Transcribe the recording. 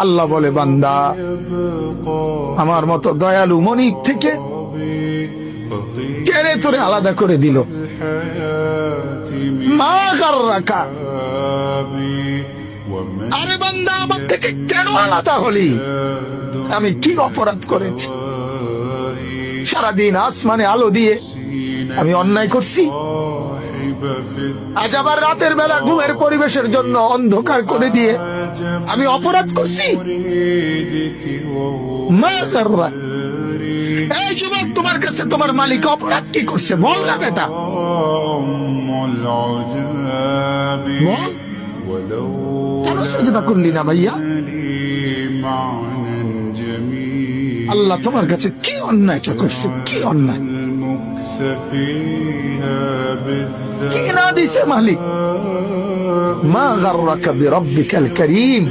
আল্লাহ বলে, বান্দা আমার মতো দয়ালু মনিব থেকে কেড়ে তোরে আলাদা করে দিল। মা গাররাকা, আরে বান্দা আমার থেকে কেন আলাদা হলি? আমি কি অপরাধ করেছি? সারাদিন আসমানে আলো দিয়ে আমি অন্যায় করছি, আজ আবার রাতের বেলা ঘুমের পরিবেশের জন্য অন্ধকার করে দিয়ে আমি অপরাধ করছি। মা গাররাকা, এই যুবক, তোমার কাছে তোমার মালিক অপরাধ কি করছে বল না বেটা, বল। কেন সেজদা করলি না ভাইয়া? আল্লাহ তোমার কাছে কি অন্যায়টা করছে? কি অন্যায় কি না দিছে মালিক? মা গাররাকা বিরব্বিকাল কারীম।